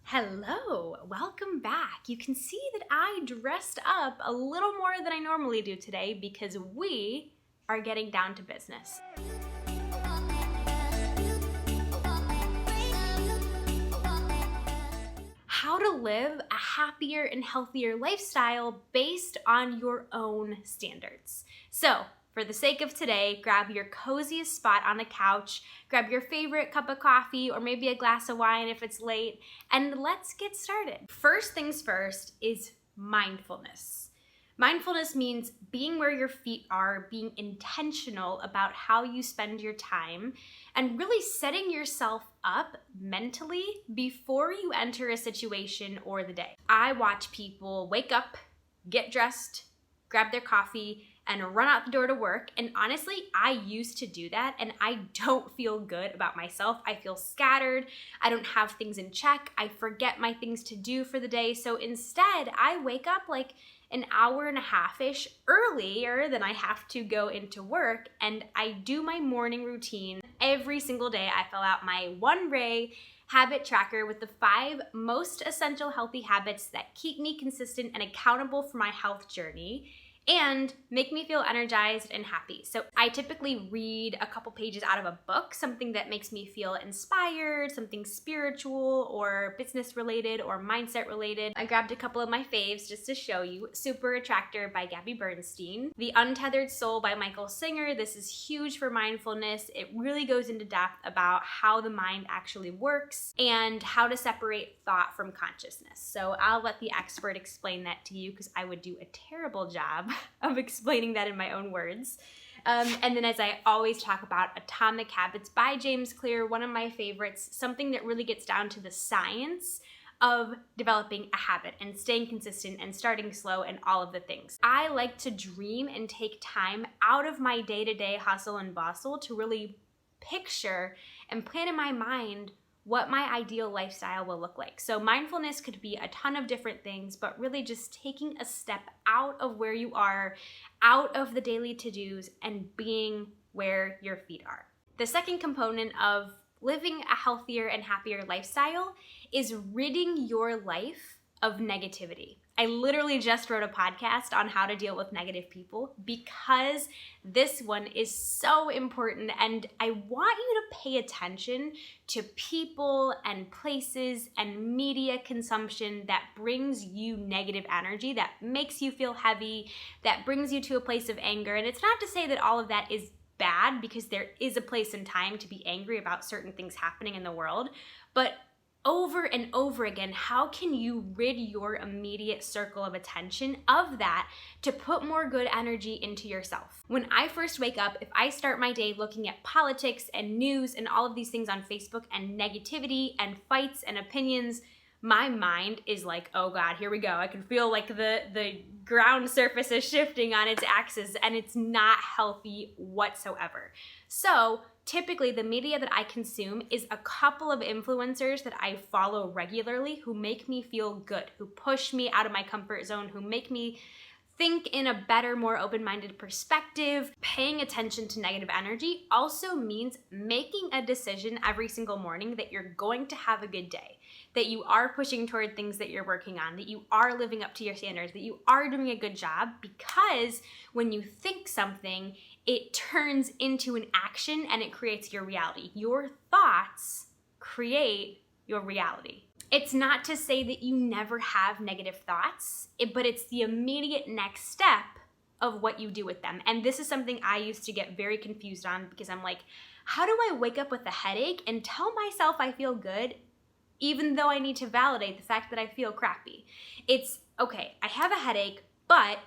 Hello, welcome back. You can see that I dressed up a little more than I normally do today because we are getting down to business. How to live a happier and healthier lifestyle based on your own standards. So, for the sake of today, grab your coziest spot on the couch, grab your favorite cup of coffee or maybe a glass of wine if it's late, and let's get started. First things first is mindfulness. Mindfulness means being where your feet are, being intentional about how you spend your time, and really setting yourself up mentally before you enter a situation or the day. I watch people wake up, get dressed, grab their coffee, and run out the door to work. And honestly, I used to do that and I don't feel good about myself. I feel scattered. I don't have things in check. I forget my things to do for the day. So instead, I wake up like an hour and a half-ish earlier than I have to go into work, and I do my morning routine. Every single day, I fill out my One Ray habit tracker with the 5 most essential healthy habits that keep me consistent and accountable for my health journey and make me feel energized and happy. So I typically read a couple pages out of a book, something that makes me feel inspired, something spiritual or business related or mindset related. I grabbed a couple of my faves just to show you. Super Attractor by Gabby Bernstein, The Untethered Soul by Michael Singer. This is huge for mindfulness. It really goes into depth about how the mind actually works and how to separate thought from consciousness. So I'll let the expert explain that to you because I would do a terrible job of explaining that in my own words. And then as I always talk about, Atomic Habits by James Clear, one of my favorites, something that really gets down to the science of developing a habit and staying consistent and starting slow and all of the things. I like to dream and take time out of my day-to-day hustle and bustle to really picture and plan in my mind what my ideal lifestyle will look like. So mindfulness could be a ton of different things, but really just taking a step out of where you are, out of the daily to-dos, and being where your feet are. The second component of living a healthier and happier lifestyle is ridding your life of negativity. I literally just wrote a podcast on how to deal with negative people because this one is so important, and I want you to pay attention to people and places and media consumption that brings you negative energy, that makes you feel heavy, that brings you to a place of anger. And it's not to say that all of that is bad, because there is a place and time to be angry about certain things happening in the world, but over and over again, how can you rid your immediate circle of attention of that to put more good energy into yourself? When I first wake up, if I start my day looking at politics and news and all of these things on Facebook and negativity and fights and opinions, my mind is like, oh God, here we go. I can feel like the ground surface is shifting on its axis, and it's not healthy whatsoever. So typically the media that I consume is a couple of influencers that I follow regularly who make me feel good, who push me out of my comfort zone, who make me think in a better, more open-minded perspective. Paying attention to negative energy also means making a decision every single morning that you're going to have a good day, that you are pushing toward things that you're working on, that you are living up to your standards, that you are doing a good job, because when you think something, it turns into an action and it creates your reality. Your thoughts create your reality. It's not to say that you never have negative thoughts, but it's the immediate next step of what you do with them. And this is something I used to get very confused on, because I'm like, how do I wake up with a headache and tell myself I feel good, even though I need to validate the fact that I feel crappy? It's, okay, I have a headache, but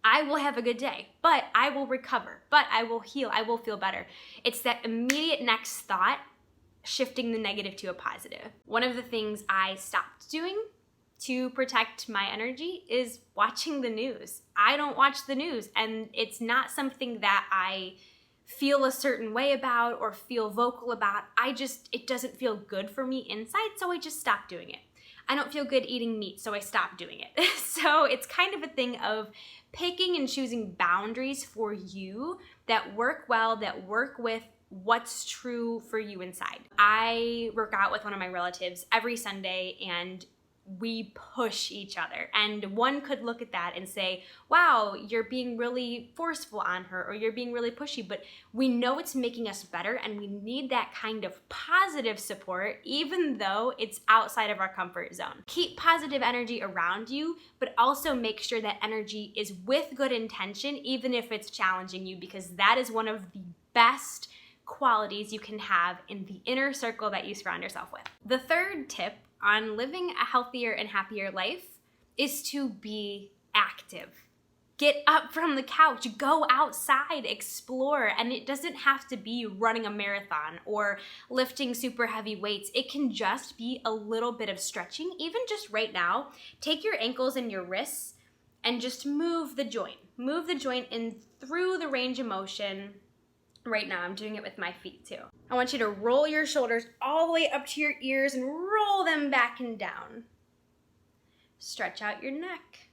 I will have a good day, but I will recover, but I will heal, I will feel better. It's that immediate next thought, shifting the negative to a positive. One of the things I stopped doing to protect my energy is watching the news. I don't watch the news, and it's not something that I feel a certain way about or feel vocal about. It doesn't feel good for me inside, so I just stopped doing it. I don't feel good eating meat, so I stopped doing it. So it's kind of a thing of picking and choosing boundaries for you that work well, that work with what's true for you inside. I work out with one of my relatives every Sunday, and we push each other. And one could look at that and say, wow, you're being really forceful on her, or you're being really pushy, but we know it's making us better, and we need that kind of positive support, even though it's outside of our comfort zone. Keep positive energy around you, but also make sure that energy is with good intention, even if it's challenging you, because that is one of the best qualities you can have in the inner circle that you surround yourself with. The third tip on living a healthier and happier life is to be active. Get up from the couch, go outside, explore, and it doesn't have to be running a marathon or lifting super heavy weights. It can just be a little bit of stretching. Even just right now, take your ankles and your wrists and just move the joint. Move the joint in through the range of motion. Right now, I'm doing it with my feet too. I want you to roll your shoulders all the way up to your ears and roll them back and down. Stretch out your neck.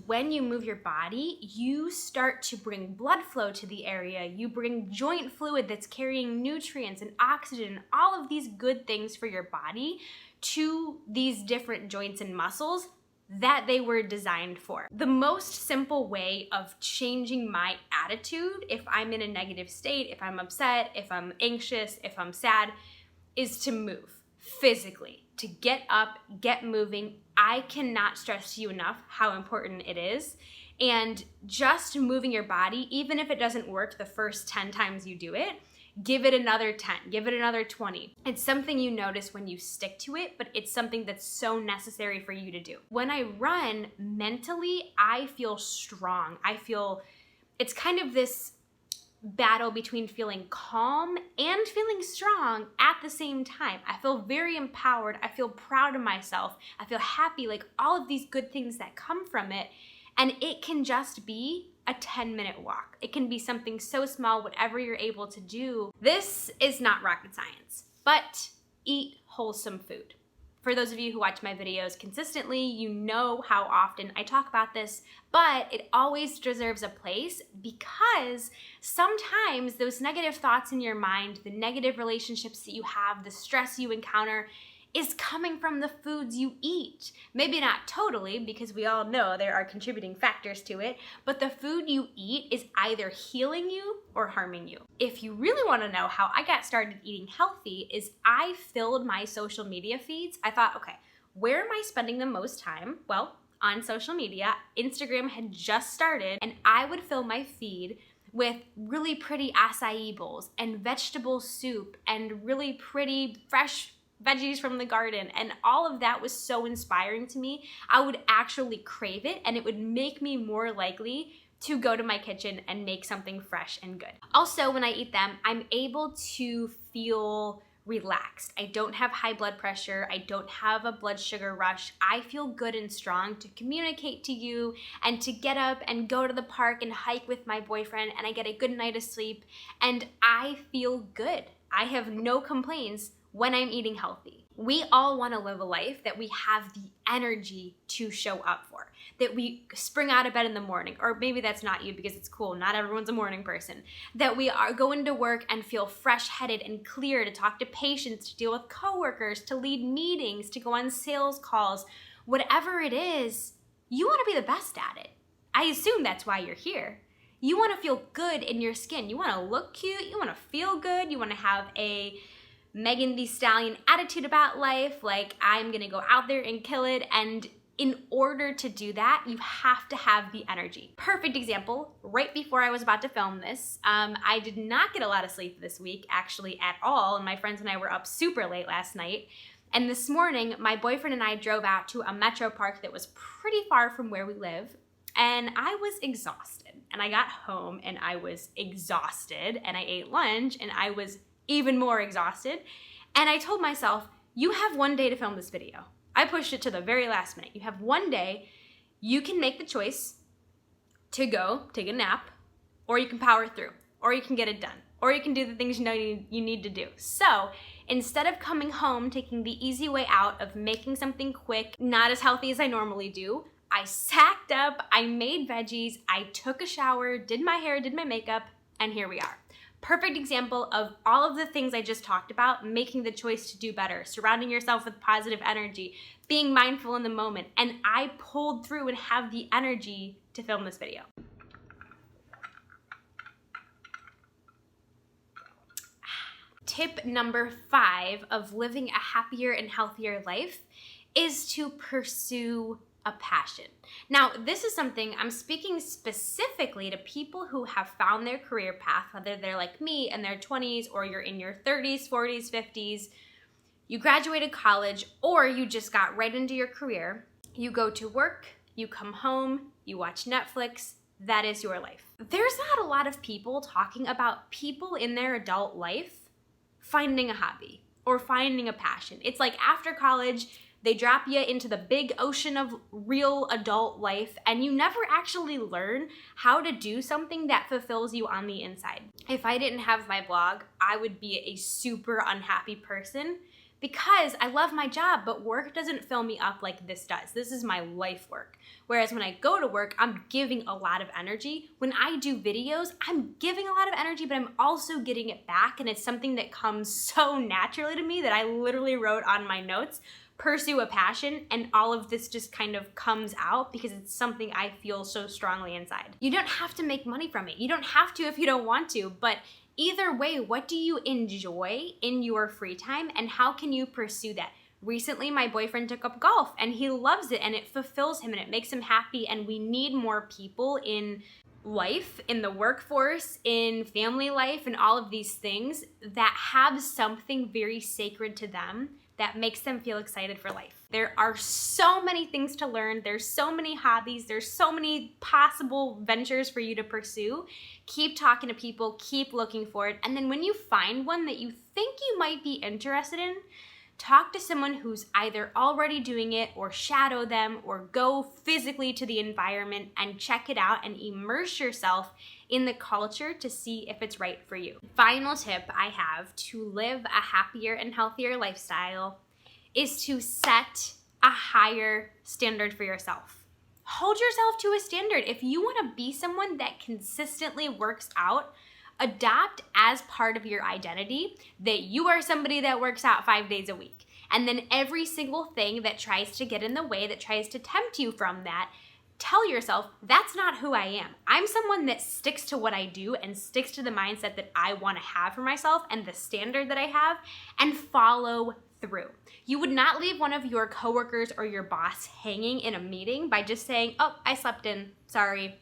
When you move your body, you start to bring blood flow to the area. You bring joint fluid that's carrying nutrients and oxygen, all of these good things for your body to these different joints and muscles that they were designed for. The most simple way of changing my attitude, if I'm in a negative state, if I'm upset, if I'm anxious, if I'm sad, is to move physically, to get up, get moving. I cannot stress to you enough how important it is. And just moving your body, even if it doesn't work the first 10 times you do it, give it another 10, give it another 20. It's something you notice when you stick to it, but it's something that's so necessary for you to do. When I run, mentally, I feel strong. It's kind of this battle between feeling calm and feeling strong at the same time. I feel very empowered. I feel proud of myself. I feel happy, like all of these good things that come from it. And it can just be a 10-minute walk. It can be something so small, whatever you're able to do. This is not rocket science, but eat wholesome food. For those of you who watch my videos consistently, you know how often I talk about this, but it always deserves a place because sometimes those negative thoughts in your mind, the negative relationships that you have, the stress you encounter, is coming from the foods you eat. Maybe not totally, because we all know there are contributing factors to it, but the food you eat is either healing you or harming you. If you really want to know how I got started eating healthy, is I filled my social media feeds. I thought, okay, where am I spending the most time? Well, on social media. Instagram had just started, and I would fill my feed with really pretty acai bowls and vegetable soup and really pretty fresh veggies from the garden, and all of that was so inspiring to me. I would actually crave it, and it would make me more likely to go to my kitchen and make something fresh and good. Also, when I eat them, I'm able to feel relaxed. I don't have high blood pressure. I don't have a blood sugar rush. I feel good and strong to communicate to you and to get up and go to the park and hike with my boyfriend, and I get a good night of sleep, and I feel good. I have no complaints when I'm eating healthy. We all want to live a life that we have the energy to show up for, that we spring out of bed in the morning, or maybe that's not you because it's cool, not everyone's a morning person, that we are going to work and feel fresh-headed and clear to talk to patients, to deal with coworkers, to lead meetings, to go on sales calls. Whatever it is, you want to be the best at it. I assume that's why you're here. You want to feel good in your skin. You want to look cute. You want to feel good. You want to have a Megan Thee Stallion attitude about life, like I'm gonna go out there and kill it. And in order to do that, you have to have the energy. Perfect example, right before I was about to film this, I did not get a lot of sleep this week, actually at all, and my friends and I were up super late last night. And this morning, my boyfriend and I drove out to a metro park that was pretty far from where we live, and I was exhausted. And I got home and I was exhausted, and I ate lunch and I was even more exhausted. And I told myself, you have one day to film this video. I pushed it to the very last minute. You have one day. You can make the choice to go take a nap, or you can power through, or you can get it done, or you can do the things you know you need to do. So instead of coming home, taking the easy way out of making something quick, not as healthy as I normally do, I sacked up, I made veggies, I took a shower, did my hair, did my makeup, and here we are. Perfect example of all of the things I just talked about, making the choice to do better, surrounding yourself with positive energy, being mindful in the moment. And I pulled through and have the energy to film this video. Tip number 5 of living a happier and healthier life is to pursue a passion. Now, this is something I'm speaking specifically to people who have found their career path, whether they're like me in their 20s or you're in your 30s, 40s, 50s. You graduated college or you just got right into your career. You go to work, you come home, you watch Netflix. That is your life. There's not a lot of people talking about people in their adult life finding a hobby or finding a passion. It's like after college, they drop you into the big ocean of real adult life and you never actually learn how to do something that fulfills you on the inside. If I didn't have my blog, I would be a super unhappy person because I love my job, but work doesn't fill me up like this does. This is my life work. Whereas when I go to work, I'm giving a lot of energy. When I do videos, I'm giving a lot of energy, but I'm also getting it back. And it's something that comes so naturally to me that I literally wrote on my notes, pursue a passion, and all of this just kind of comes out because it's something I feel so strongly inside. You don't have to make money from it. You don't have to if you don't want to, but either way, what do you enjoy in your free time and how can you pursue that? Recently, my boyfriend took up golf and he loves it and it fulfills him and it makes him happy, and we need more people in life, in the workforce, in family life, and all of these things that have something very sacred to them that makes them feel excited for life. There are so many things to learn. There's so many hobbies. There's so many possible ventures for you to pursue. Keep talking to people, keep looking for it. And then when you find one that you think you might be interested in, talk to someone who's either already doing it or shadow them or go physically to the environment and check it out and immerse yourself in the culture to see if it's right for you. Final tip I have to live a happier and healthier lifestyle is to set a higher standard for yourself. Hold yourself to a standard. If you want to be someone that consistently works out, adopt as part of your identity that you are somebody that works out 5 days a week. And then every single thing that tries to get in the way, that tries to tempt you from that, tell yourself, that's not who I am. I'm someone that sticks to what I do and sticks to the mindset that I want to have for myself and the standard that I have, and follow through. You would not leave one of your coworkers or your boss hanging in a meeting by just saying, oh, I slept in, sorry.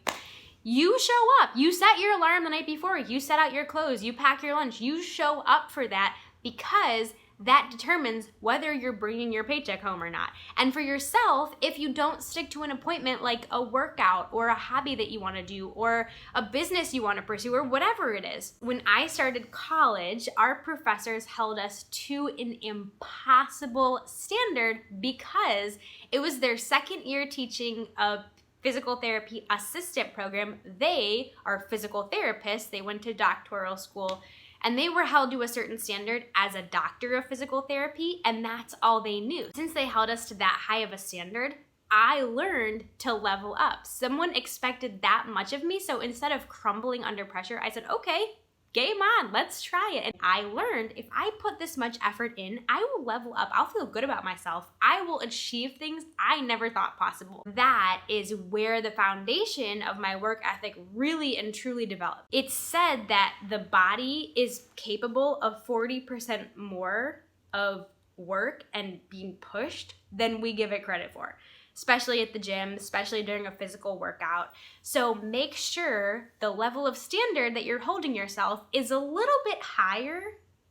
You show up. You set your alarm the night before. You set out your clothes. You pack your lunch. You show up for that because that determines whether you're bringing your paycheck home or not. And for yourself, if you don't stick to an appointment like a workout or a hobby that you want to do or a business you want to pursue or whatever it is. When I started college, our professors held us to an impossible standard because it was their second year teaching a physical therapy assistant program. They are physical therapists. They went to doctoral school and they were held to a certain standard as a doctor of physical therapy, and that's all they knew. Since they held us to that high of a standard, I learned to level up. Someone expected that much of me, so instead of crumbling under pressure, I said, okay, game on, let's try it. And I learned if I put this much effort in, I will level up. I'll feel good about myself. I will achieve things I never thought possible. That is where the foundation of my work ethic really and truly developed. It's said that the body is capable of 40% more of work and being pushed than we give it credit for, especially at the gym, especially during a physical workout. So make sure the level of standard that you're holding yourself is a little bit higher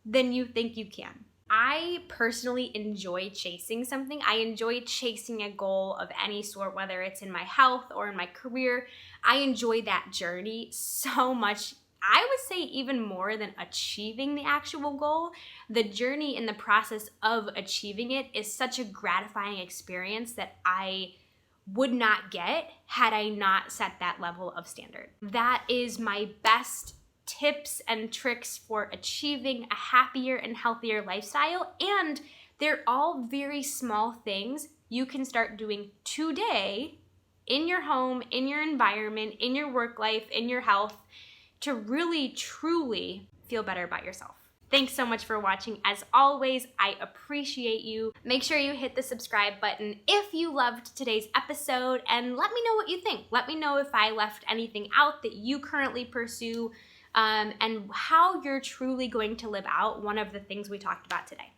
than you think you can. I personally enjoy chasing something. I enjoy chasing a goal of any sort, whether it's in my health or in my career. I enjoy that journey so much. I would say even more than achieving the actual goal, the journey and the process of achieving it is such a gratifying experience that I would not get had I not set that level of standard. That is my best tips and tricks for achieving a happier and healthier lifestyle, and they're all very small things you can start doing today in your home, in your environment, in your work life, in your health, to really truly feel better about yourself. Thanks so much for watching. As always, I appreciate you. Make sure you hit the subscribe button if you loved today's episode, and let me know what you think. Let me know if I left anything out that you currently pursue, and how you're truly going to live out one of the things we talked about today.